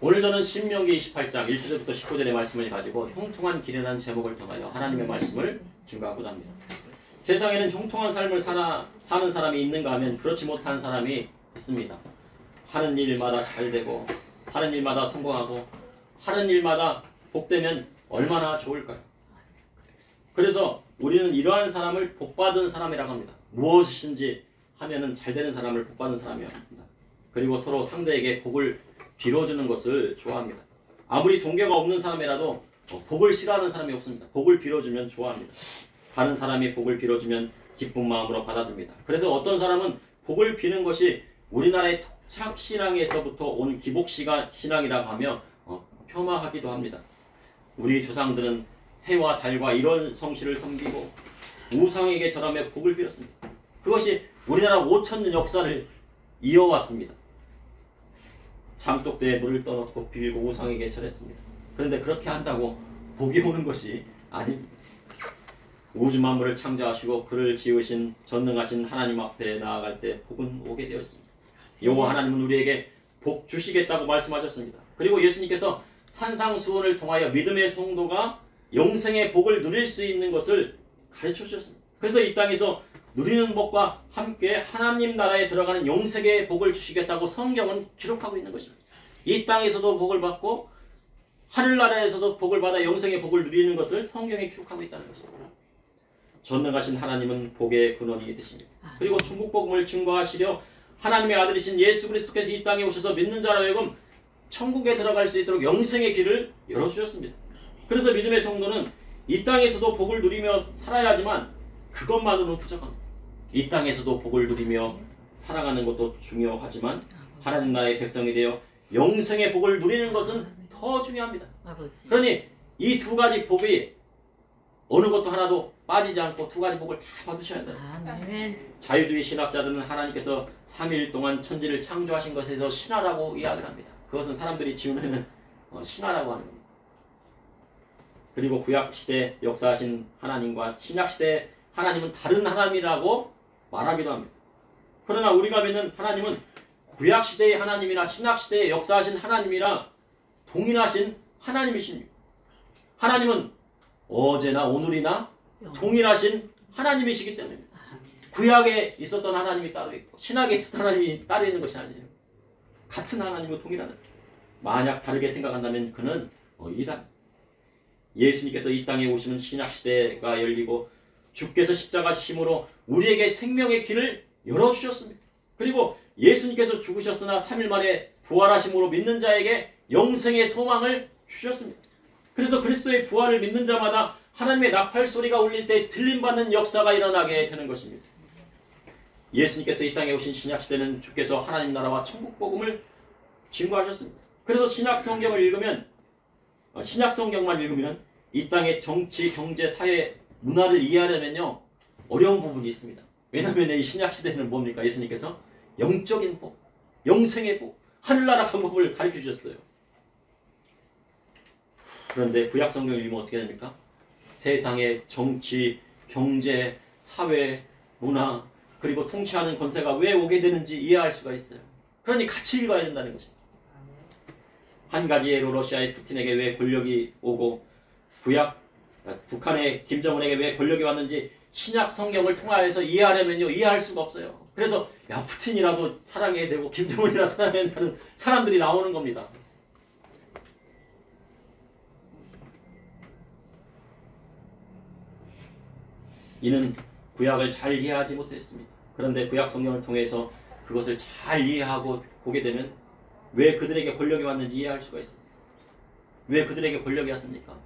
오늘 저는 신명기 28장 1절부터 19절의 말씀을 가지고 형통한 길이라는 제목을 통하여 하나님의 말씀을 증거하고자 합니다. 세상에는 형통한 삶을 사는 사람이 있는가 하면 그렇지 못한 사람이 있습니다. 하는 일마다 잘 되고 하는 일마다 성공하고 하는 일마다 복되면 얼마나 좋을까요? 그래서 우리는 이러한 사람을 복받은 사람이라고 합니다. 무엇이든지 하면은 잘 되는 사람을 복받은 사람이라고 합니다. 그리고 서로 상대에게 복을 빌어주는 것을 좋아합니다. 아무리 종교가 없는 사람이라도 복을 싫어하는 사람이 없습니다. 복을 빌어주면 좋아합니다. 다른 사람이 복을 빌어주면 기쁜 마음으로 받아줍니다. 그래서 어떤 사람은 복을 비는 것이 우리나라의 토착신앙에서부터 온 기복신앙이라고 하며 폄하하기도 합니다. 우리 조상들은 해와 달과 이런 성씨를 섬기고 우상에게 절하며 복을 빌었습니다. 그것이 우리나라 5,000년 역사를 이어왔습니다. 장독대에 물을 떠넣고 빌고 우상에게 절했습니다. 그런데 그렇게 한다고 복이 오는 것이 아닙니다. 우주 만물을 창조하시고 그를 지으신 전능하신 하나님 앞에 나아갈 때 복은 오게 되었습니다. 여호와 하나님은 우리에게 복 주시겠다고 말씀하셨습니다. 그리고 예수님께서 산상수훈을 통하여 믿음의 성도가 영생의 복을 누릴 수 있는 것을 가르쳐 주셨습니다. 그래서 이 땅에서 누리는 복과 함께 하나님 나라에 들어가는 영생의 복을 주시겠다고 성경은 기록하고 있는 것입니다. 이 땅에서도 복을 받고 하늘나라에서도 복을 받아 영생의 복을 누리는 것을 성경에 기록하고 있다는 것입니다. 전능하신 하나님은 복의 근원이 되십니다. 그리고 천국복음을 증거하시려 하나님의 아들이신 예수 그리스도께서 이 땅에 오셔서 믿는 자로 하여금 천국에 들어갈 수 있도록 영생의 길을 열어주셨습니다. 그래서 믿음의 성도는 이 땅에서도 복을 누리며 살아야 하지만 그것만으로는 부족합니다. 이 땅에서도 복을 누리며 살아가는 것도 중요하지만 하나님 나라의 백성이 되어 영생의 복을 누리는 것은 더 중요합니다. 그러니 이 두 가지 복이 어느 것도 하나도 빠지지 않고 두 가지 복을 다 받으셔야 돼요. 자유주의 신학자들은 하나님께서 3일 동안 천지를 창조하신 것에 대해서 신화라고 이야기를 합니다. 그것은 사람들이 지으려는 신화라고 하는 겁니다. 그리고 구약시대 역사하신 하나님과 신약시대 하나님은 다른 하나님이라고 말하기도 합니다. 그러나 우리가 믿는 하나님은 구약시대의 하나님이나 신약시대의 역사하신 하나님이랑 동일하신 하나님이십니다. 하나님은 어제나 오늘이나 동일하신 하나님이시기 때문입니다. 구약에 있었던 하나님이 따로 있고 신약에 있었던 하나님이 따로 있는 것이 아니에요. 같은 하나님과 동일한 하나님. 만약 다르게 생각한다면 그는 이단. 예수님께서 이 땅에 오시면 신약시대가 열리고 주께서 십자가 지심으로 우리에게 생명의 길을 열어주셨습니다. 그리고 예수님께서 죽으셨으나 3일 만에 부활하심으로 믿는 자에게 영생의 소망을 주셨습니다. 그래서 그리스도의 부활을 믿는 자마다 하나님의 나팔 소리가 울릴 때 들림받는 역사가 일어나게 되는 것입니다. 예수님께서 이 땅에 오신 신약시대는 주께서 하나님 나라와 천국복음을 증거하셨습니다. 그래서 신약성경을 읽으면 신약성경만 읽으면 이 땅의 정치, 경제, 사회, 문화를 이해하려면요 어려운 부분이 있습니다. 왜냐하면 이 신약시대는 뭡니까? 예수님께서 영적인 복, 영생의 복, 하늘나라 방법을 가르쳐 주셨어요. 그런데 구약성경을 읽으면 어떻게 됩니까? 세상의 정치, 경제, 사회, 문화 그리고 통치하는 권세가 왜 오게 되는지 이해할 수가 있어요. 그러니 같이 읽어야 된다는 것입니다. 한 가지 예로 러시아의 푸틴에게 왜 권력이 오고 북한의 김정은에게 왜 권력이 왔는지 신약 성경을 통하여서 이해하려면요 이해할 수가 없어요. 그래서 야 푸틴이라도 사랑해야 되고 김정은이라도 사랑해야 된다는 사람들이 나오는 겁니다. 이는 구약을 잘 이해하지 못했습니다. 그런데 구약 성경을 통해서 그것을 잘 이해하고 보게 되면 왜 그들에게 권력이 왔는지 이해할 수가 있습니다. 왜 그들에게 권력이 왔습니까?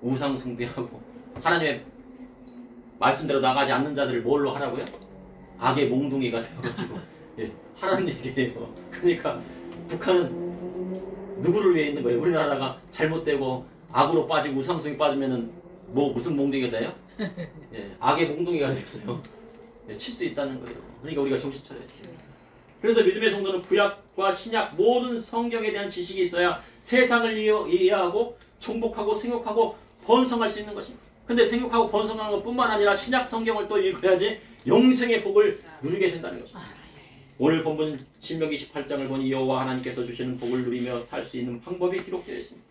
우상 숭배하고 하나님의 말씀대로 나가지 않는 자들을 뭘로 하라고요? 악의 몽둥이가 되어가지고 하라는 얘기예요. 그러니까 북한은 누구를 위해 있는 거예요? 우리나라가 잘못되고 악으로 빠지고 우상숭이 빠지면은 무슨 몽둥이가 돼요? 악의 몽둥이가 됐어요. 칠 수 있다는 거예요. 그러니까 우리가 정신 차려야 돼요. 그래서 믿음의 성도는 구약과 신약 모든 성경에 대한 지식이 있어야 세상을 이해하고 정복하고 생육하고 번성할 수 있는 것입니다. 근데 생육하고 번성하는 것뿐만 아니라 신약 성경을 또 읽어야지 영생의 복을 누리게 된다는 것입니다. 오늘 본문 신명기 18장을 보니 여호와 하나님께서 주시는 복을 누리며 살 수 있는 방법이 기록되어 있습니다.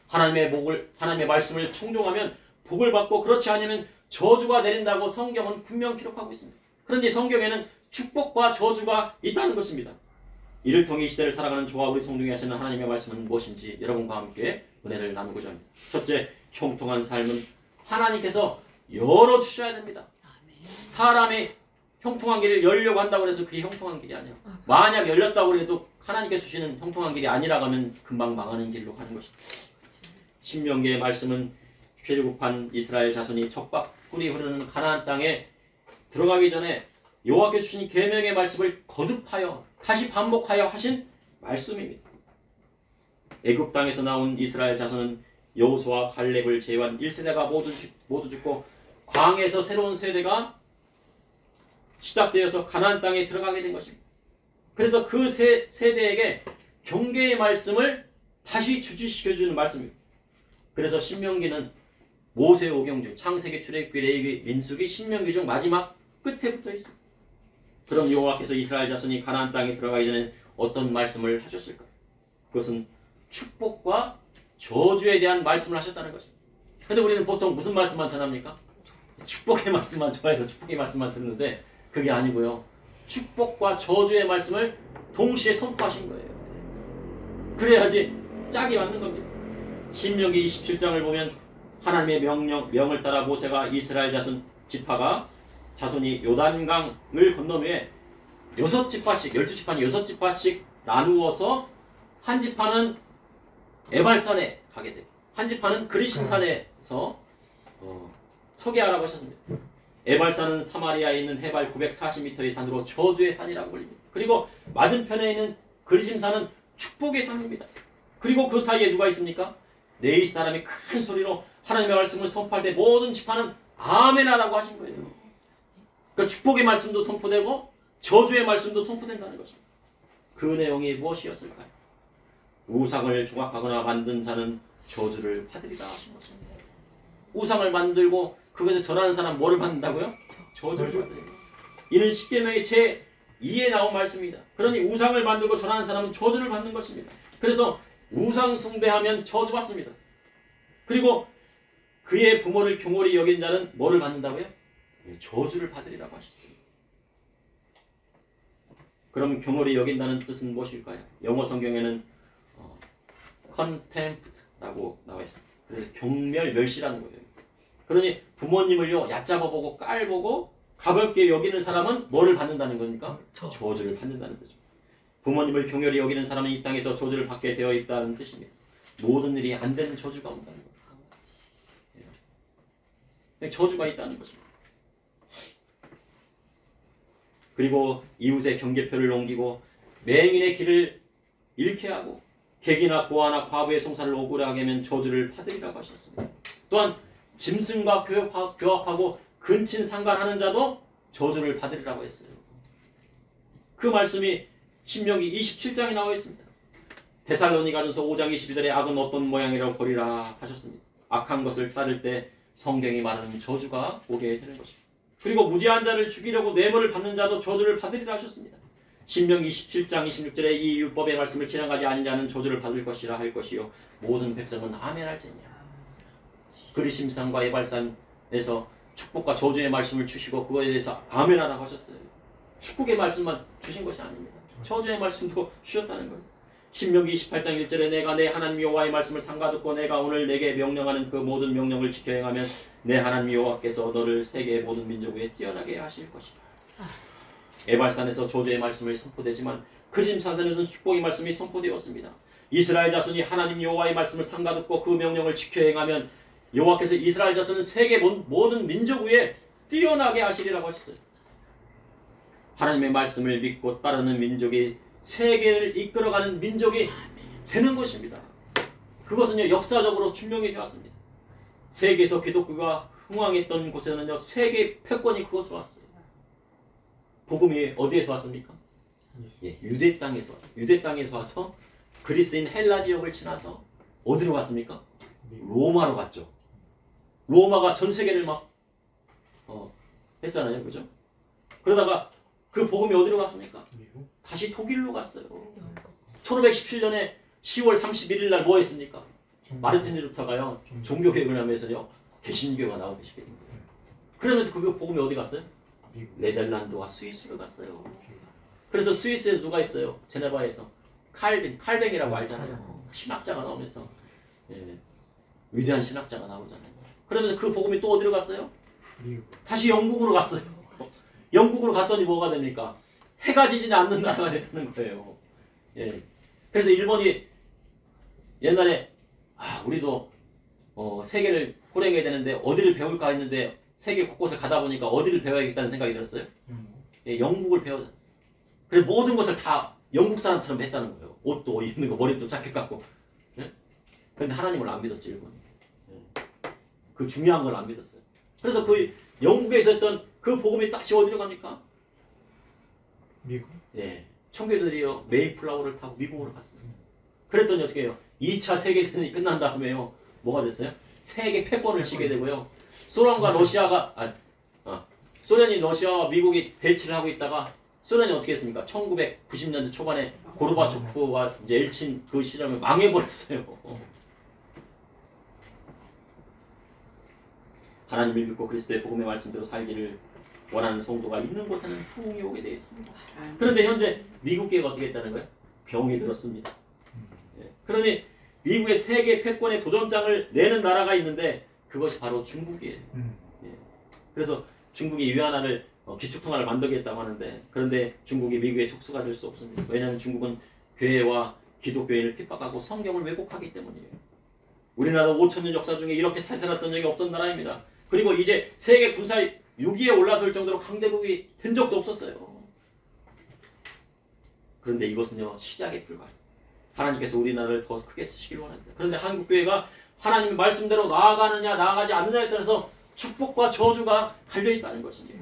하나님의 말씀을 청종하면 복을 받고 그렇지 않으면 저주가 내린다고 성경은 분명 기록하고 있습니다. 그런데 성경에는 축복과 저주가 있다는 것입니다. 이를 통해 이 시대를 살아가는 저와 우리 성중에 하시는 하나님의 말씀은 무엇인지 여러분과 함께 은혜를 나누고자 합니다. 첫째, 형통한 삶은 하나님께서 열어주셔야 됩니다. 사람이 형통한 길을 열려고 한다고 해서 그게 형통한 길이 아니에요. 만약 열렸다고 해도 하나님께서 주시는 형통한 길이 아니라고 하면 금방 망하는 길로 가는 것입니다. 신명기의 말씀은 출애굽한 이스라엘 자손이 적박 꿀이 흐르는 가나안 땅에 들어가기 전에 여호와께서 주신 계명의 말씀을 거듭하여 다시 반복하여 하신 말씀입니다. 애굽 땅에서 나온 이스라엘 자손은 여호수아와 갈렙을 제외한 1세대가 모두 죽고 광야에서 새로운 세대가 시작되어서 가나안 땅에 들어가게 된 것입니다. 그래서 그 세대에게 경계의 말씀을 다시 주지시켜주는 말씀입니다. 그래서 신명기는 모세 오경 중 창세기, 출애굽기, 레위기, 민수기, 신명기 중 마지막 끝에 붙어 있습니다. 그럼 여호와께서 이스라엘 자손이 가나안 땅에 들어가기 전에 어떤 말씀을 하셨을까요? 그것은 축복과 저주에 대한 말씀을 하셨다는 것입니다. 그런데 우리는 보통 무슨 말씀만 전합니까? 축복의 말씀만 좋아해서 축복의 말씀만 듣는데 그게 아니고요. 축복과 저주의 말씀을 동시에 선포하신 거예요. 그래야지 짝이 맞는 겁니다. 신명기 27장을 보면 하나님의 명을 따라 모세가 이스라엘 자손이 요단강을 건넌 후에 6지파씩 12지파는 6지파씩 나누어서 한 지파는 에발산에 가게 되고 한 지파는 그리심산에서 서게하라고 하셨습니다. 에발산은 사마리아에 있는 해발 940m의 산으로 저주의 산이라고 불립니다. 그리고 맞은편에 있는 그리심산은 축복의 산입니다. 그리고 그 사이에 누가 있습니까? 네 사람이 큰 소리로 하나님의 말씀을 선포할 때 모든 지파는 아멘하라고 하신 거예요. 그러니까 축복의 말씀도 선포되고 저주의 말씀도 선포된다는 것입니다. 그 내용이 무엇이었을까요? 우상을 조각하거나 만든 자는 저주를 받으리라 하신 것입니다. 우상을 만들고 그것에 절하는 사람 뭐를 받는다고요? 저주를 받으리라. 이는 십계명의 제2에 나온 말씀입니다. 그러니 우상을 만들고 절하는 사람은 저주를 받는 것입니다. 그래서 우상 숭배하면 저주받습니다. 그리고 그의 부모를 경홀히 여긴 자는 뭐를 받는다고요? 저주를 받으리라고 하셨습니다. 그럼 경홀히 여긴다는 뜻은 무엇일까요? 영어 성경에는 contempt라고 나와 있습니다. 그래서 경멸, 멸시라는 거예요. 그러니 부모님을요 얕잡아보고 깔보고 가볍게 여기는 사람은 뭐를 받는다는 겁니까? 저주를 받는다는 뜻입니다. 부모님을 경멸히 여기는 사람은 이 땅에서 저주를 받게 되어 있다는 뜻입니다. 모든 일이 안 되는 저주가 온다는 거예요. 저주가 있다는 것입니다. 그리고 이웃의 경계표를 넘기고 맹인의 길을 잃게 하고 객이나 고아나 과부의 송사를 억울하게 하면 저주를 받으리라고 하셨습니다. 또한 짐승과 교합하고 근친 상간하는 자도 저주를 받으리라고 했어요. 그 말씀이 신명기 27장에 나와 있습니다. 데살로니가전서 5장 22절에 악은 어떤 모양이라고 보리라 하셨습니다. 악한 것을 따를 때 성경이 말하는 저주가 오게 되는 것입니다. 그리고 무죄한 자를 죽이려고 뇌물을 받는 자도 저주를 받으리라 하셨습니다. 신명기 27장 26절에 이 율법의 말씀을 지나가지 않은 자는 저주를 받을 것이라 할 것이요 모든 백성은 아멘할지니라. 그리심산과 에발산에서 축복과 저주의 말씀을 주시고 그거에 대해서 아멘하라고 하셨어요. 축복의 말씀만 주신 것이 아닙니다. 저주의 말씀도 주셨다는 거예요. 신명기 28장 1절에 내가 내 하나님 여호와의 말씀을 삼가듣고 내가 오늘 내게 명령하는 그 모든 명령을 지켜 행하면 내 하나님 여호와께서 너를 세계의 모든 민족 위에 뛰어나게 하실 것이다. 에발산에서 저주의 말씀이 선포되지만 그리심산에서는 축복의 말씀이 선포되었습니다. 이스라엘 자손이 하나님 여호와의 말씀을 삼가듣고 그 명령을 지켜 행하면 여호와께서 이스라엘 자손은 세계 모든 민족 위에 뛰어나게 하시리라고 하셨어요. 하나님의 말씀을 믿고 따르는 민족이 세계를 이끌어가는 민족이 되는 것입니다. 그것은요 역사적으로 증명이 되었습니다. 세계에서 기독교가 흥왕했던 곳에는요 세계 패권이 그것으로 왔어요. 복음이 어디에서 왔습니까? 유대 땅에서 왔어요. 유대 땅에서 와서 그리스인 헬라 지역을 지나서 어디로 갔습니까? 로마로 갔죠. 로마가 전 세계를 막 했잖아요, 그죠? 그러다가 그 복음이 어디로 갔습니까? 다시 독일로 갔어요. 1517년에 10월 31일 날 뭐 했습니까? 마르틴 루터가요 종교개혁을 하면서요 개신교가 나오기 시작한 거예요. 그러면서 그 복음이 어디 갔어요? 네덜란드와 스위스로 갔어요. 그래서 스위스에 누가 있어요? 제네바에서 칼뱅이라고 알잖아요. 신학자가 나오면서 위대한 신학자가 나오잖아요. 그러면서 그 복음이 또 어디로 갔어요? 다시 영국으로 갔어요. 영국으로 갔더니 뭐가 됩니까? 해가 지지는 않는 나라가 됐다는 거예요. 그래서 일본이 옛날에 우리도 세계를 호령해야 되는데 어디를 배울까 했는데 세계 곳곳을 가다 보니까 어디를 배워야겠다는 생각이 들었어요? 영국을 배우자. 그래서 모든 것을 다 영국 사람처럼 했다는 거예요. 옷도 입는 거, 머리도 자켓 같고. 그런데 하나님을 안 믿었죠, 일본이. 그 중요한 걸 안 믿었어요. 그래서 그 영국에 있었던 그 복음이 다시 어디로 갑니까? 미국? 청교도들이요 메이플라워를 타고 미국으로 갔어요. 그랬더니 어떻게 해요? 2차 세계대전이 끝난 다음에요 뭐가 됐어요? 세계 패권을 쥐게 되고요. 소련과 러시아가 소련이 러시아와 미국이 대치를 하고 있다가 소련이 어떻게 했습니까? 1990년대 초반에 고르바초프와 이제 엘친 그 시점에 망해버렸어요. 하나님을 믿고 그리스도의 복음의 말씀대로 살기를 원하는 성도가 있는 곳에는 부흥이 오게 되어 있습니다. 그런데 현재 미국계가 어떻게 했다는 거예요? 병이 들었습니다. 그러니 미국의 세계 패권의 도전장을 내는 나라가 있는데 그것이 바로 중국이에요. 그래서 중국이 위안화를 기축통화를 만들겠다고 하는데 그런데 중국이 미국의 촉수가 될 수 없습니다. 왜냐하면 중국은 교회와 기독교인을 핍박하고 성경을 왜곡하기 때문이에요. 우리나라 5,000년 역사 중에 이렇게 잘 살았던 적이 없던 나라입니다. 그리고 이제 세계 군사 6위에 올라설 정도로 강대국이 된 적도 없었어요. 그런데 이것은요 시작에 불과해요. 하나님께서 우리나라를 더 크게 쓰시길 원합니다. 그런데 한국교회가 하나님의 말씀대로 나아가느냐 나아가지 않느냐에 따라서 축복과 저주가 갈려있다는 것입니다.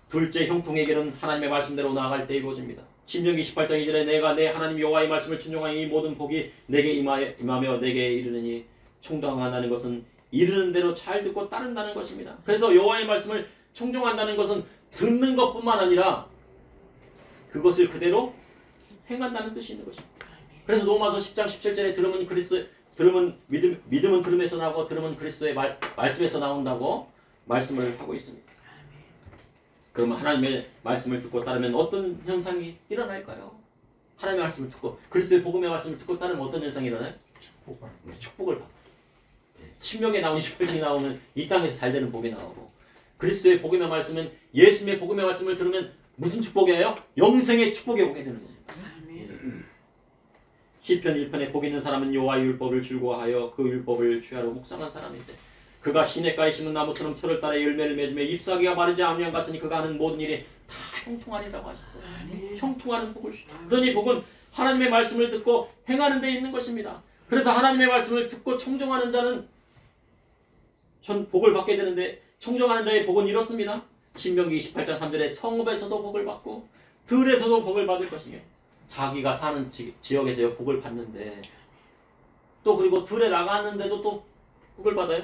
둘째 형통에게는 하나님의 말씀대로 나아갈 때 이루어집니다. 신명기 18장 2절에 내가 내 하나님 여호와의 말씀을 순종하니 이 모든 복이 내게 임하며 내게 이르느니 청종한다는 것은 이르는 대로 잘 듣고 따른다는 것입니다. 그래서 여호와의 말씀을 청종한다는 것은 듣는 것뿐만 아니라 그것을 그대로 행한다는 뜻이 있는 것입니다. 그래서 로마서 10장 17절에 믿음은 들음에서 나오고 들음은 그리스도의 말씀에서 나온다고 말씀을 하고 있습니다. 그러면 하나님의 말씀을 듣고 따르면 어떤 현상이 일어날까요? 하나님의 말씀을 듣고 그리스도의 복음의 말씀을 듣고 따르면 어떤 현상이 일어나요? 축복을 받아요. 신명기에 나오는 18장이 나오면 이 땅에서 잘 되는 복이 나오고 그리스도의 복음의 말씀은 예수님의 복음의 말씀을 들으면 무슨 축복이에요? 영생의 축복이 오게 되는 겁니다. 시편 1편에 복 있는 사람은 여호와의 율법을 즐거워하여 그 율법을 주야로 묵상한 사람인데 그가 시냇가에 심은 나무처럼 철을 따라 열매를 맺으며 잎사귀가 마르지 아니함 같으니 그가 하는 모든 일이 다 형통하리라고 하셨어요. 형통하는 복을 주시죠. 그러니 복은 하나님의 말씀을 듣고 행하는 데 있는 것입니다. 그래서 하나님의 말씀을 듣고 청종하는 자는 복을 받게 되는데 청종하는 자의 복은 이렇습니다. 신명기 28장 3절에 성읍에서도 복을 받고 들에서도 복을 받을 것이며 자기가 사는 지역에서 복을 받는데 또 그리고 들에 나갔는데도 또 복을 받아요.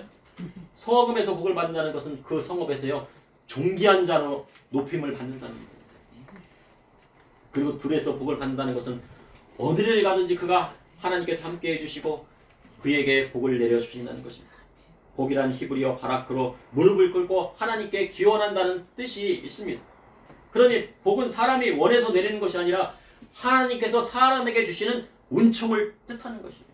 성읍에서 복을 받는다는 것은 그 성읍에서요 존귀한 자로 높임을 받는다는 겁니다. 그리고 들에서 복을 받는다는 것은 어디를 가든지 그가 하나님께서 함께 해주시고 그에게 복을 내려주신다는 것입니다. 복이란 히브리어 바라크로 무릎을 꿇고 하나님께 기원한다는 뜻이 있습니다. 그러니 복은 사람이 원해서 내리는 것이 아니라 하나님께서 사람에게 주시는 은총을 뜻하는 것입니다.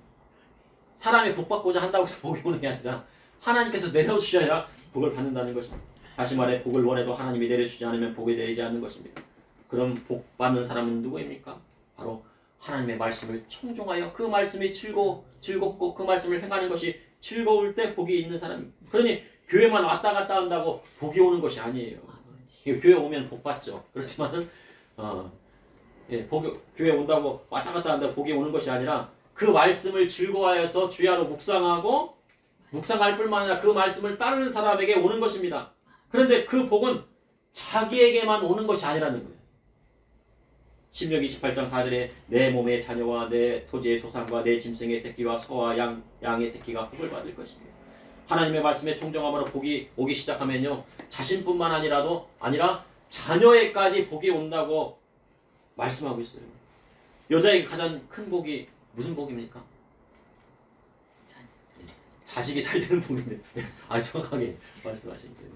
사람이 복 받고자 한다고 해서 복이 오는 게 아니라 하나님께서 내려주셔야 복을 받는다는 것입니다. 다시 말해 복을 원해도 하나님이 내려주지 않으면 복이 내리지 않는 것입니다. 그럼 복 받는 사람은 누구입니까? 바로 하나님의 말씀을 청종하여 그 말씀이 즐겁고 그 말씀을 행하는 것이 즐거울 때 복이 있는 사람입니다. 그러니 교회만 왔다 갔다 한다고 복이 오는 것이 아니에요. 교회 오면 복 받죠. 그렇지만은 교회 온다고 왔다 갔다 한다고 복이 오는 것이 아니라 그 말씀을 즐거워하여서 주야로 묵상할 뿐만 아니라 그 말씀을 따르는 사람에게 오는 것입니다. 그런데 그 복은 자기에게만 오는 것이 아니라는 거예요. 신명기 18장 4절에 내 몸의 자녀와 내 토지의 소산과 내 짐승의 새끼와 소와 양의 새끼가 복을 받을 것입니다. 하나님의 말씀에 청종함으로 복이 오기 시작하면요 자신뿐만 아니라 자녀에까지 복이 온다고 말씀하고 있어요. 여자에게 가장 큰 복이 무슨 복입니까? 자식이 잘 되는 복입니다. 정확하게 말씀하신 거예요.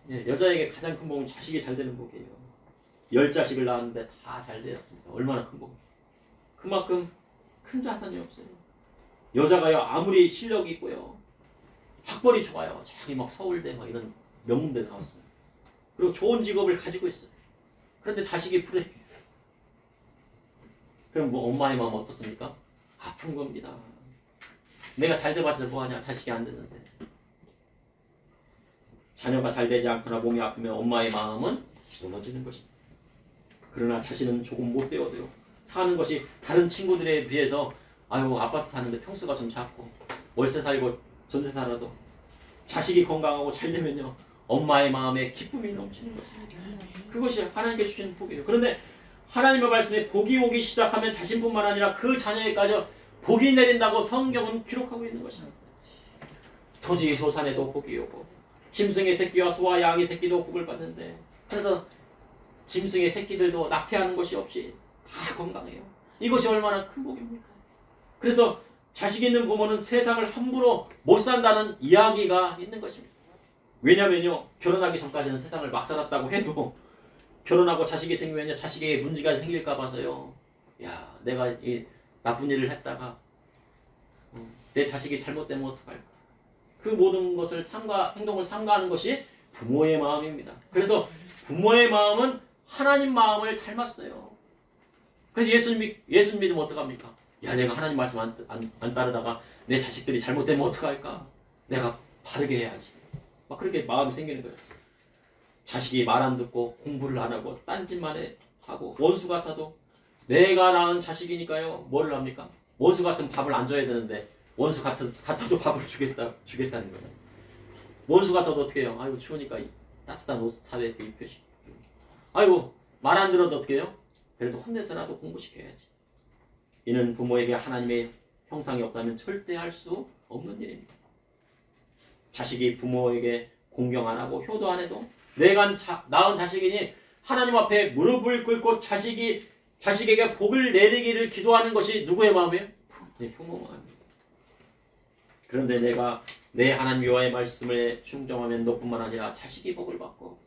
예, 여자에게 가장 큰 복은 자식이 잘 되는 복이에요. 10자식을 낳았는데 다 잘 되었습니다. 얼마나 큰 복. 그만큼 큰 자산이 없어요. 여자가요, 아무리 실력이 있고요, 학벌이 좋아요. 자기 막 서울대 막 이런 명문대 나왔어요. 그리고 좋은 직업을 가지고 있어요. 그런데 자식이 불행해요. 그럼 뭐 엄마의 마음 어떻습니까? 아픈 겁니다. 내가 잘 돼봤자 뭐하냐, 자식이 안 되는데. 자녀가 잘 되지 않거나 몸이 아프면 엄마의 마음은 무너지는 것입니다. 그러나 자신은 조금 못 되어도요, 사는 것이 다른 친구들에 비해서 아파트 사는데 평수가 좀 작고 월세 살고 전세 살아도 자식이 건강하고 잘 되면요, 엄마의 마음에 기쁨이 넘치는 것입니다. 그것이 하나님께 주시는 복이에요. 그런데 하나님의 말씀에 복이 오기 시작하면 자신뿐만 아니라 그 자녀에까지 복이 내린다고 성경은 기록하고 있는 것입니다. 토지 소산에도 복이 오고 짐승의 새끼와 소와 양의 새끼도 복을 받는데, 그래서 짐승의 새끼들도 낙태하는 것이 없이 다 건강해요. 이것이 얼마나 큰 복입니까? 그래서 자식 있는 부모는 세상을 함부로 못 산다는 이야기가 있는 것입니다. 왜냐면요, 결혼하기 전까지는 세상을 막 살았다고 해도 결혼하고 자식이 생기면요, 자식에게 문제가 생길까 봐서요, 야, 내가 이 나쁜 일을 했다가 내 자식이 잘못되면 어떡할까? 그 모든 것을 행동을 삼가하는 것이 부모의 마음입니다. 그래서 부모의 마음은 하나님 마음을 닮았어요. 그래서 예수님 믿으면 어떡합니까? 야, 내가 하나님 말씀 안 따르다가 내 자식들이 잘못되면 어떡할까? 내가 바르게 해야지. 막 그렇게 마음이 생기는 거예요. 자식이 말 안 듣고 공부를 안 하고 딴짓만 하고 원수 같아도 내가 낳은 자식이니까요, 뭐를 합니까? 원수 같은 밥을 안 줘야 되는데 원수 같아도 밥을 주겠다는 거예요. 원수 같아도 어떻게 해요? 아이고, 추우니까 따뜻한 옷 사회에 입혀시. 아이고, 말 안 들어도 어떻게 해요? 그래도 혼내서라도 공부시켜야지. 이는 부모에게 하나님의 형상이 없다면 절대 할 수 없는 일입니다. 자식이 부모에게 공경 안 하고 효도 안 해도 내가 낳은 자식이니 하나님 앞에 무릎을 꿇고 자식에게 복을 내리기를 기도하는 것이 누구의 마음이에요? 부모 마음입니다. 그런데 내가 내 하나님 여호와의 말씀에 충정하면 너뿐만 아니라 자식이 복을 받고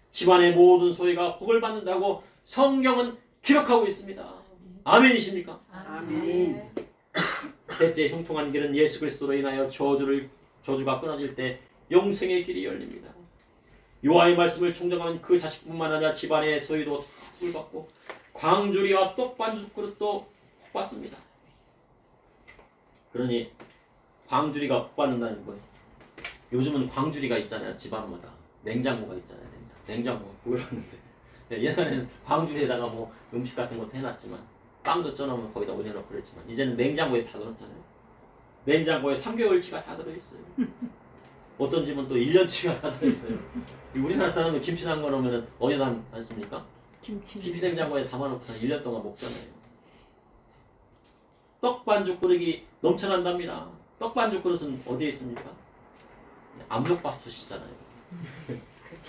집안의 모든 소유가 복을 받는다고 성경은 기록하고 있습니다. 아멘이십니까? 아멘. 셋째, 형통한 길은 예수 그리스도로 인하여 저주가 끊어질 때 영생의 길이 열립니다. 여호와의 말씀을 충정하면 그 자식뿐만 아니라 집안의 소유도 다 복을 받고 광주리와 떡반죽 그릇도 복 받습니다. 그러니 광주리가 복 받는다는 건, 요즘은 광주리가 있잖아요. 집안마다 냉장고가 있잖아요. 냉장고가 복을 받는데, 옛날에는 광주리에다가 뭐 음식 같은 것도 해놨지만 빵도 쪄놓으면 거기다 올려놓고 그랬지만 이제는 냉장고에 다 넣었잖아요. 냉장고에 3개월치가 다 들어있어요. 어떤 집은 또 1년치가 다 들어있어요. 우리나라 사람은 김치 담궈놓으면 어디다 담습니까? 김치 냉장고에 담아놓고 1년 동안 먹잖아요. 떡반죽 그릇이 넘쳐난답니다. 떡반죽 그릇은 어디에 있습니까? 압력밥솥이잖아요.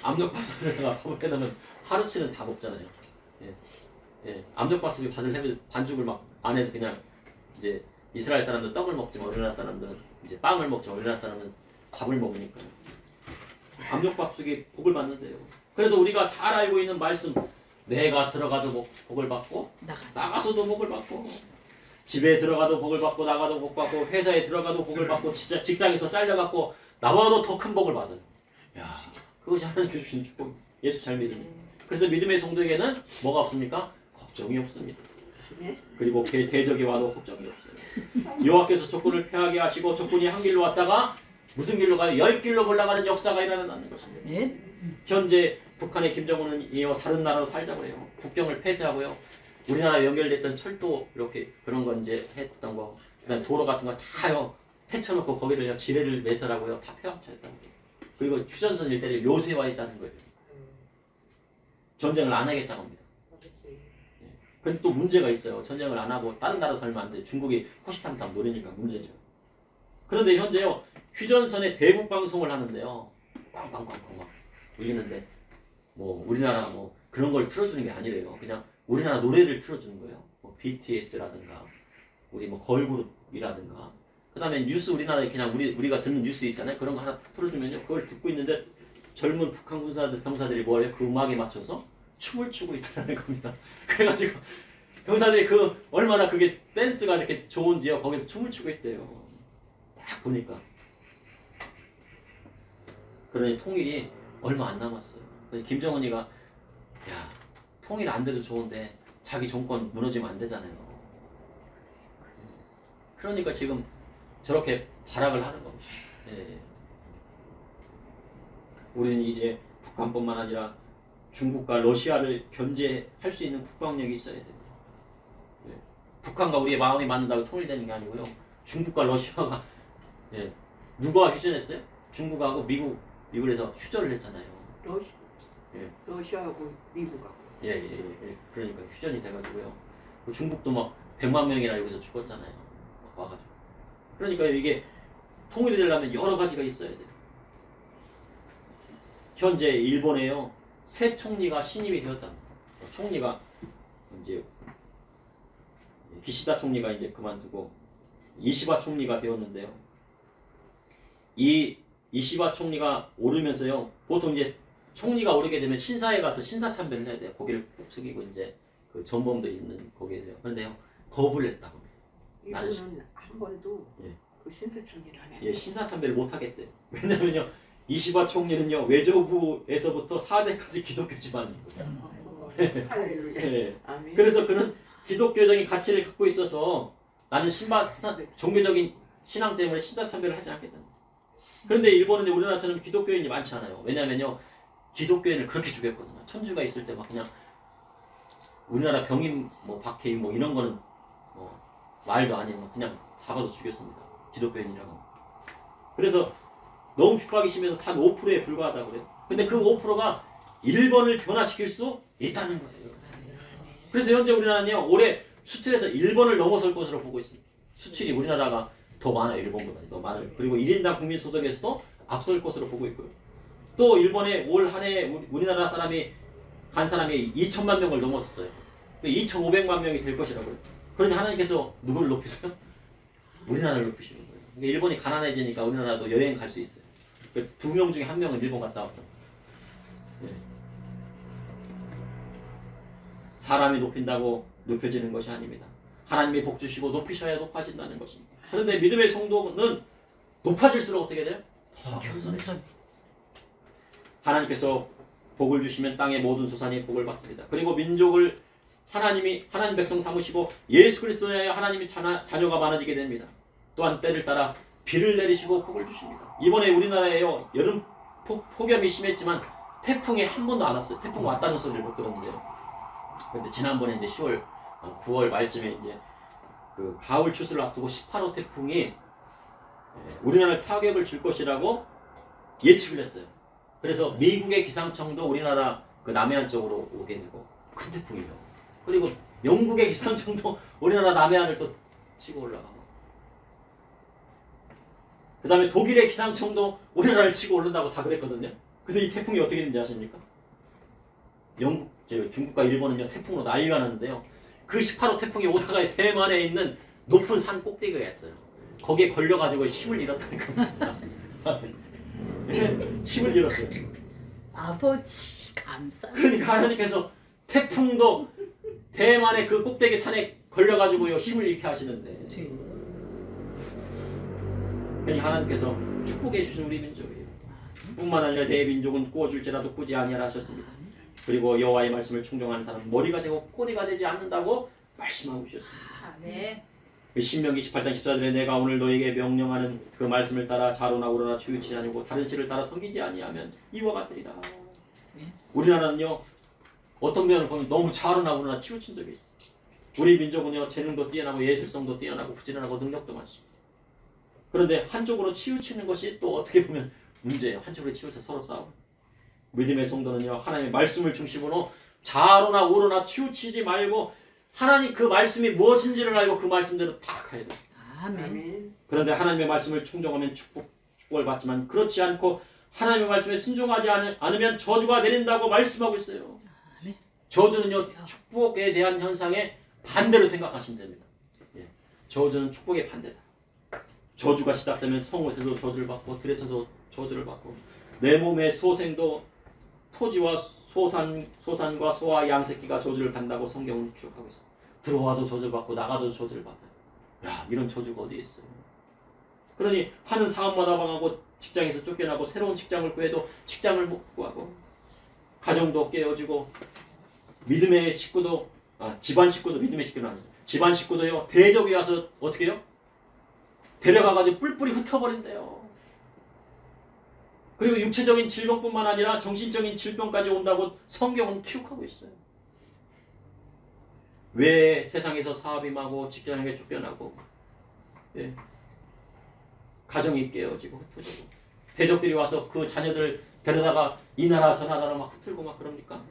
압력밥솥에다가 밥을 해놓으면 하루치는 다 먹잖아요. 압력밥솥에 반죽을 막 안 해도 그냥 이제 이스라엘 사람들은 떡을 먹지만 우리나라 사람들은 이제 빵을 먹지만 우리나라 사람은 밥을 먹으니까요. 압력밥솥이 복을 받는데요. 그래서 우리가 잘 알고 있는 말씀, 내가 들어가도 복을 받고 나가서도 복을 받고 집에 들어가도 복을 받고 나가도 복 받고 회사에 들어가도 복을 받고 직장에서 잘려갖고 나와도 더 큰 복을 받아요. 야, 그것이 하나님께 주신 축복. 예수 잘 믿으면. 그래서 믿음의 성도에게는 뭐가 없습니까? 걱정이 없습니다. 그리고 대적이 와도 걱정이 없어요. 여호와께서 적군을 패하게 하시고 적군이 한 길로 왔다가 무슨 길로 가요? 10길로 올라가는 역사가 일어난다는 것입니다. 현재 북한의 김정은은 다른 나라로 살자고 해요. 국경을 폐쇄하고요. 우리나라 연결됐던 철도 이렇게 그런 거 이제 했던 거, 그다음 도로 같은 거 다요 해쳐놓고 거기를 지뢰를 매설하고요 다 폐합했다는 거예요. 그리고 휴전선 일대를 요새화 했다는 거예요. 전쟁을 안 하겠다고 합니다. 근데 또 문제가 있어요. 전쟁을 안 하고 다른 나라 살면 안 돼. 중국이 호시탐탐 노리니까 문제죠. 그런데 현재요, 휴전선에 대북 방송을 하는데요, 꽝꽝꽝꽝 막 울리는데 뭐 우리나라 뭐 그런 걸 틀어주는 게 아니래요. 그냥 우리나라 노래를 틀어주는 거예요. 뭐 BTS라든가 우리 뭐 걸그룹이라든가 그다음에 뉴스 우리나라에 그냥 우리가 듣는 뉴스 있잖아요. 그런 거 하나 틀어주면요. 그걸 듣고 있는데 젊은 북한 군사들 병사들이 뭐래요? 그 음악에 맞춰서 춤을 추고 있다는 겁니다. 그래가지고 병사들이 그 얼마나 그게 댄스가 이렇게 좋은지요. 거기서 춤을 추고 있대요. 딱 보니까. 그러니 통일이 얼마 안 남았어요. 김정은이가 야 통일 안 돼도 좋은데 자기 정권 무너지면 안 되잖아요. 그러니까 지금 저렇게 발악을 하는 겁니다. 예. 우리는 이제 북한뿐만 아니라 중국과 러시아를 견제할 수 있는 국방력이 있어야 됩니다. 예. 북한과 우리의 마음이 맞는다고 통일되는 게 아니고요. 중국과 러시아가 예. 누가 휴전했어요? 중국하고 미국에서 휴전을 했잖아요. 예. 러시아하고 미국하고. 예. 그러니까 휴전이 돼가지고요. 중국도 막 100만 명이나 여기서 죽었잖아요. 와가지고. 그러니까 이게 통일이 되려면 여러 가지가 있어야 돼요. 현재 일본에요. 새 총리가 신임이 되었답니다. 총리가 이제 기시다 총리가 이제 그만두고 이시바 총리가 되었는데요. 이 이시바 총리가 오르면서요. 보통 이제 총리가 오르게 되면 신사에 가서 신사참배를 해야 돼요. 고개를 꼭 숙이고 이제 그 전범들이 있는 거기에요. 그런데요. 거부를 했다고. 이분은 한 번도 예. 그 신사참배를 안 해. 예, 신사참배를 못 하겠대요. 왜냐면요. 이시바 총리는요. 외조부에서부터 4대까지 기독교 집안이거든요. 할렐루야. 예. 아멘. 그래서 그는 기독교적인 가치를 갖고 있어서 나는 종교적인 신앙 때문에 신사참배를 하지 않겠다. 그런데 일본은 우리나라처럼 기독교인이 많지 않아요. 왜냐면요. 기독교인을 그렇게 죽였거든요. 천주가 있을 때 막 그냥 우리나라 병임, 뭐 박해임 뭐 이런 거는 말도 아니에요. 그냥 잡아서 죽였습니다. 기독교인이라고. 그래서 너무 핍박이 심해서 단 5%에 불과하다고 그래요. 근데 그 5%가 일본을 변화시킬 수 있다는 거예요. 그래서 현재 우리나라는요. 올해 수출에서 일본을 넘어설 것으로 보고 있습니다. 수출이 우리나라가 더 많아요. 일본보다 더 많아요. 그리고 1인당 국민소득에서도 앞설 것으로 보고 있고요. 또 일본에 올 한 해 우리나라 사람이 간 사람이 2천만 명을 넘었어요. 2,500만 명이 될 것이라고 그래요. 그런데 하나님께서 누구를 높이세요? 우리나라를 높이시는 거예요. 그러니까 일본이 가난해지니까 우리나라도 여행 갈 수 있어요. 2명 중에 1명은 일본 갔다 왔다. 네. 사람이 높인다고 높여지는 것이 아닙니다. 하나님이 복 주시고 높이셔야 높아진다는 것입니다. 그런데 믿음의 성도는 높아질수록 어떻게 돼요? 더 겸손해져요. 하나님께서 복을 주시면 땅의 모든 소산이 복을 받습니다. 그리고 민족을 하나님 백성 삼으시고 예수 그리스도에 하여 하나님의 자녀가 많아지게 됩니다. 또한 때를 따라 비를 내리시고 복을 주십니다. 이번에 우리나라에요. 여름 폭염이 심했지만 태풍이 한 번도 안 왔어요. 태풍 왔다는 소리를 못 들었는데요. 그런데 지난번에 이제 10월, 9월 말쯤에 이제 그 가을 추수를 앞두고 18호 태풍이 우리나라에 타격을 줄 것이라고 예측을 했어요. 그래서 미국의 기상청도 우리나라 그 남해안 쪽으로 오게 되고 큰 태풍이요. 그리고 영국의 기상청도 우리나라 남해안을 또 치고 올라가고 그 다음에 독일의 기상청도 우리나라를 치고 오른다고 다 그랬거든요. 근데 이 태풍이 어떻게 되는지 아십니까? 중국과 일본은요 태풍으로 난리가 났는데요. 그 18호 태풍이 오다가 대만에 있는 높은 산 꼭대기가 있어요. 거기에 걸려가지고 힘을 잃었다는 겁니다. 힘을 잃었어요. 아버지 감사합니다. 그러니까 하나님께서 태풍도 대만의 그 꼭대기 산에 걸려가지고요 힘을 잃게 하시는데 그러니까 하나님께서 축복해 주신 우리 민족이에요. 뿐만 아니라 내 민족은 꾸어줄지라도 꾸지 아니하라 하셨습니다. 그리고 여호와의 말씀을 청종하는 사람은 머리가 되고 꼬리가 되지 않는다고 말씀하고 주셨습니다. 아멘. 신명기 18장 14절에 내가 오늘 너에게 명령하는 그 말씀을 따라 자로나 우로나 치우치지 아니고 다른 신을 따라 섬기지 아니하면 이와 같으리라. 우리나라는요 어떤 면을 보면 너무 자로나 우로나 치우친 적이 있어요. 우리 민족은요 재능도 뛰어나고 예술성도 뛰어나고 부지런하고 능력도 많습니다. 그런데 한쪽으로 치우치는 것이 또 어떻게 보면 문제예요. 한쪽으로 치우쳐 서로 싸우고. 믿음의 성도는요 하나님의 말씀을 중심으로 자로나 우로나 치우치지 말고 하나님 그 말씀이 무엇인지를 알고 그 말씀대로 다 가야 돼요. 아멘. 그런데 하나님의 말씀을 청종하면 축복을 받지만 그렇지 않고 하나님의 말씀에 순종하지 않으면 저주가 내린다고 말씀하고 있어요. 저주는요, 축복에 대한 현상의 반대로 생각하시면 됩니다. 예. 저주는 축복의 반대다. 저주가 시작되면 성옷에도 저주를 받고 들에서도 저주를 받고 내 몸의 소생도 토지와 소산과 소와 양새끼가 저주를 받는다고 성경은 기록하고 있어요. 들어와도 저주를 받고 나가도 저주를 받아요. 야, 이런 저주가 어디에 있어요? 그러니 하는 사업마다 망하고 직장에서 쫓겨나고 새로운 직장을 구해도 직장을 못 구하고 가정도 깨어지고 믿음의 식구도 집안 식구도 믿음의 식구는 아니죠. 집안 식구도요 대적이 와서 어떻게 해요? 데려가가지고 뿔뿔이 흩어버린대요. 그리고 육체적인 질병뿐만 아니라 정신적인 질병까지 온다고 성경은 기록하고 있어요. 왜 세상에서 사업이 망하고 직장에 쫓겨나고 예. 가정이 깨어지고 흩어지고 대적들이 와서 그 자녀들 데려다가 이 나라 저 나라로 막 흩틀고 막 그럽니까?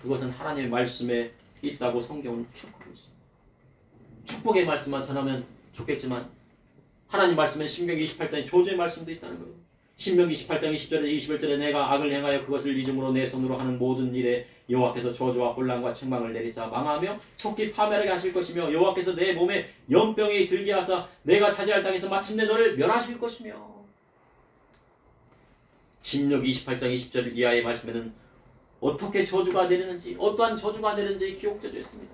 그것은 하나님의 말씀에 있다고 성경은 기록하고 있어요. 축복의 말씀만 전하면 좋겠지만 하나님 말씀엔 신명기 28장에 저주의 말씀도 있다는 거예요. 신명기 28장 20절에 21절에 내가 악을 행하여 그것을 잊음으로 내 손으로 하는 모든 일에 여호와께서 저주와 혼란과 책망을 내리사 망하며 속기 파멸하게 하실 것이며 여호와께서 내 몸에 연병이 들게 하사 내가 차지할 땅에서 마침내 너를 멸하실 것이며 신명기 28장 20절 이하의 말씀에는 어떻게 저주가 내리는지 어떠한 저주가 내리는지 기록되어 있습니다.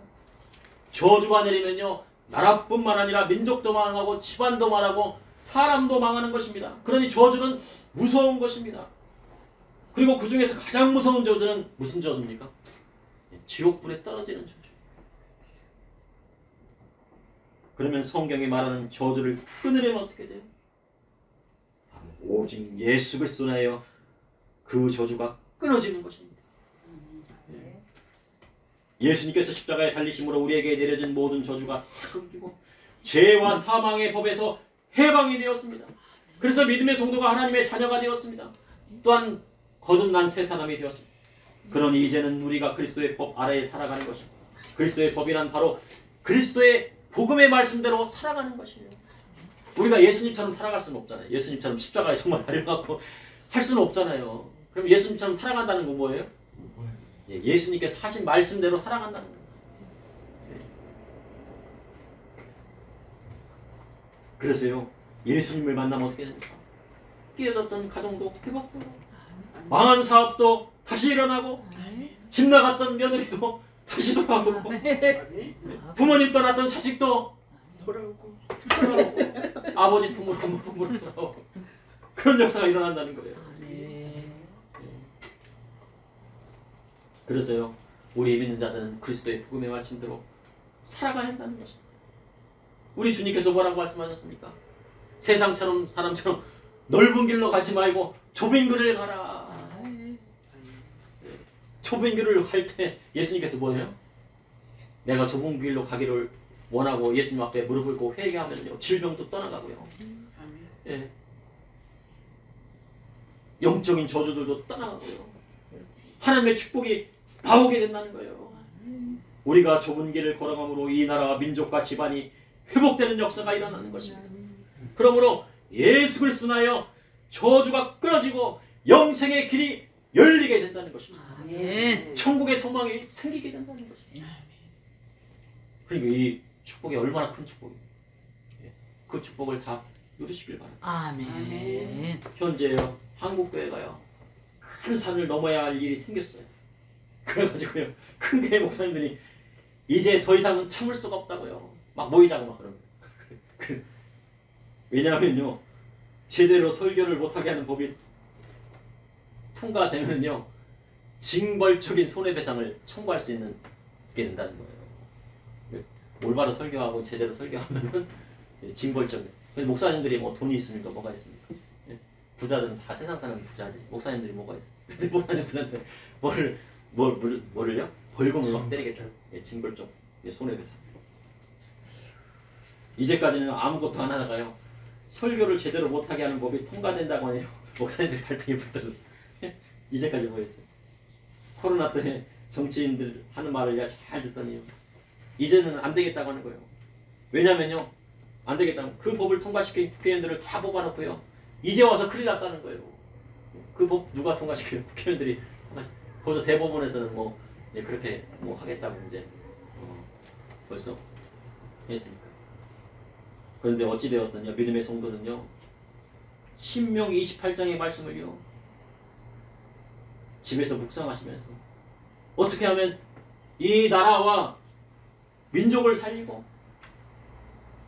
저주가 내리면요 나라뿐만 아니라 민족도 망하고 집안도 망하고 사람도 망하는 것입니다. 그러니 저주는 무서운 것입니다. 그리고 그 중에서 가장 무서운 저주는 무슨 저주입니까? 지옥불에 떨어지는 저주. 그러면 성경이 말하는 저주를 끊으려면 어떻게 돼요? 오직 예수 그리스도로 하여 그 저주가 끊어지는 것입니다. 예수님께서 십자가에 달리심으로 우리에게 내려진 모든 저주가 다 끊기고 죄와 사망의 법에서 해방이 되었습니다. 그래서 믿음의 성도가 하나님의 자녀가 되었습니다. 또한 거듭난 새 사람이 되었습니다. 그러니 이제는 우리가 그리스도의 법 아래에 살아가는 것입니다. 그리스도의 법이란 바로 그리스도의 복음의 말씀대로 살아가는 것이에요. 우리가 예수님처럼 살아갈 수는 없잖아요. 예수님처럼 십자가에 정말 달려갖고 할 수는 없잖아요. 그럼 예수님처럼 살아간다는 건 뭐예요? 예수님께서 하신 말씀대로 살아간다는 거예요. 그래서요 예수님을 만나면 어떻게 됩니까? 깨어졌던 가정도 회복되고 망한 사업도 다시 일어나고 집 나갔던 며느리도 다시 돌아오고 부모님 떠났던 자식도 돌아오고 아버지 품으로 돌아오고 그런 역사가 일어난다는 거예요. 그래서요 우리 믿는 자들은 그리스도의 복음의 말씀대로 살아가야 한다는 것입니다. 우리 주님께서 뭐라고 말씀하셨습니까? 세상처럼 사람처럼 넓은 길로 가지 말고 좁은 길을 가라. 좁은 길을 갈 때 예수님께서 뭐예요? 내가 좁은 길로 가기를 원하고 예수님 앞에 무릎을 꿇고 회개하면요 질병도 떠나가고요. 예. 영적인 저주들도 떠나가고요. 하나님의 축복이 나오게 된다는 거예요. 우리가 좁은 길을 걸어감으로 이 나라와 민족과 집안이 회복되는 역사가 일어나는 것입니다. 그러므로 예수 그리스도로 하여 저주가 끊어지고 영생의 길이 열리게 된다는 것입니다. 천국의 소망이 생기게 된다는 것입니다. 그리고 이 축복이 얼마나 큰 축복이에요. 그 축복을 다 누리시길 바랍니다. 아멘. 현재요 한국교회가요 큰 산을 넘어야 할 일이 생겼어요. 그래가지고요 큰 교회 목사님들이 이제 더 이상은 참을 수가 없다고요 막 모이자고 막 그러는 거예요. 왜냐하면요 제대로 설교를 못하게 하는 법이 통과되면요 징벌적인 손해배상을 청구할 수 있는 게 된다는 거예요. 올바로 설교하고 제대로 설교하면은 징벌적인. 목사님들이 뭐 돈이 있습니까? 뭐가 있습니까? 부자들은 다 세상 사람이 부자지. 목사님들이 뭐가 있어? 근데 목사님들한테 뭐를요? 벌금을 막 때리겠다. 징벌적 손해배상. 이제까지는 아무것도 안 하다가요 설교를 제대로 못하게 하는 법이 통과된다고 하네요. 목사님들 갈등이 붙어졌어. 이제까지 뭐 했어요? 코로나 때문에 정치인들 하는 말을 잘 듣더니 이제는 안 되겠다고 하는 거예요. 왜냐면요 안 되겠다고 그 법을 통과시킨 국회의원들을 다 뽑아놓고요 이제 와서 큰일 났다는 거예요. 그 법 누가 통과시켜요? 국회의원들이 벌써 대법원에서는 뭐 예, 그렇게 뭐 하겠다고 이제 벌써 했으니까. 그런데 어찌 되었더냐 믿음의 성도는요 신명 28장의 말씀을요 집에서 묵상하시면서 어떻게 하면 이 나라와 민족을 살리고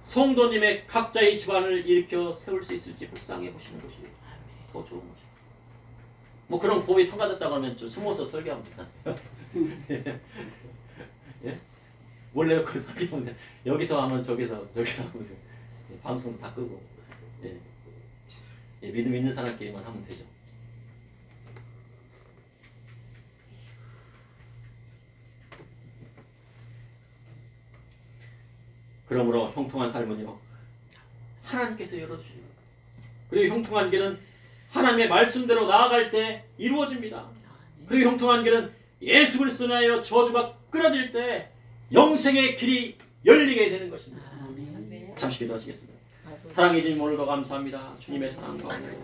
성도님의 각자의 집안을 일으켜 세울 수 있을지 묵상해 보시는 것이 더 좋은 거죠. 뭐 그런 법이 통과됐다고 하면 좀 숨어서 설교하면 되잖아요. 예? 원래 그 설교하면 여기서 하면 저기서 하면 예, 방송도 다 끄고 예. 예, 믿음 있는 사람끼리만 하면 되죠. 그러므로 형통한 삶은요 하나님께서 열어주십니다. 그리고 형통한 길은 하나님의 말씀대로 나아갈 때 이루어집니다. 그리고 형통한 길은 예수 그리스도로 하여 저주가 끊어질 때 영생의 길이 열리게 되는 것입니다. 잠시 기도하시겠습니다. 사랑해 주님 오늘도 감사합니다. 주님의 사랑 가운데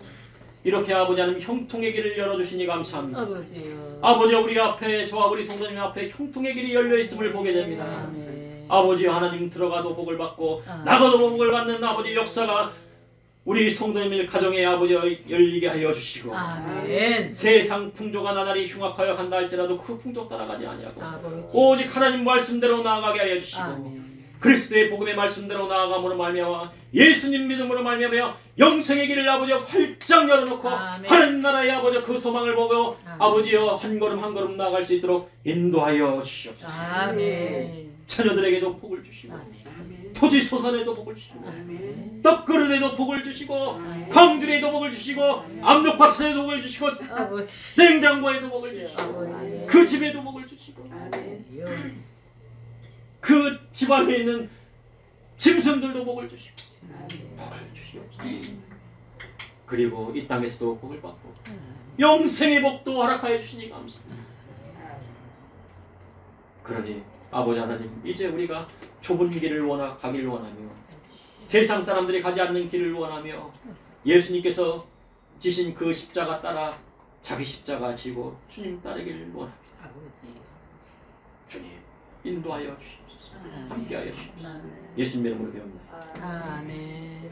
이렇게 아버지 하나님 형통의 길을 열어주시니 감사합니다. 아버지여 우리 앞에 저와 우리 성도님 앞에 형통의 길이 열려있음을 보게 됩니다. 아버지 하나님 들어가도 복을 받고 나가도 복을 받는 아버지 역사가 우리 성도님의 가정에 아버지 열리게 하여 주시고 아멘. 세상 풍조가 나날이 흉악하여 간다 할지라도 그 풍조 따라가지 아니하고 오직 하나님 말씀대로 나아가게 하여 주시고 아멘. 그리스도의 복음의 말씀대로 나아감으로 말미암아 예수님 믿음으로 말미암아 영생의 길을 아버지 활짝 열어놓고 아멘. 하나님 나라의 아버지 그 소망을 보고 아버지여 한 걸음 한 걸음 나아갈 수 있도록 인도하여 주시옵소서. 아멘. 자녀들에게도 복을 주시고 아멘. 토지 소산에도 복을 주시고 아멘. 떡그릇에도 복을 주시고 아멘. 광주리에도 복을 주시고 압력밥솥에도 복을 주시고 아버지. 냉장고에도 복을 주시고 아버지. 그 집에도 복을 주시고 아멘. 그 집안에 있는 짐승들도 복을 주시고 복을 주시옵소서. 그리고 이 땅에서도 복을 받고 영생의 복도 허락하여 주시니 감사합니다. 그러니 아버지 하나님 이제 우리가 좁은 길을 가기를 원하며 세상 사람들이 가지 않는 길을 원하며 예수님께서 지신 그 십자가 따라 자기 십자가 지고 주님 따르기를 원합니다. 주님 인도하여 주시옵소서. 함께하여 주시옵소서. 예수님 이름으로 배웁니다. 아멘.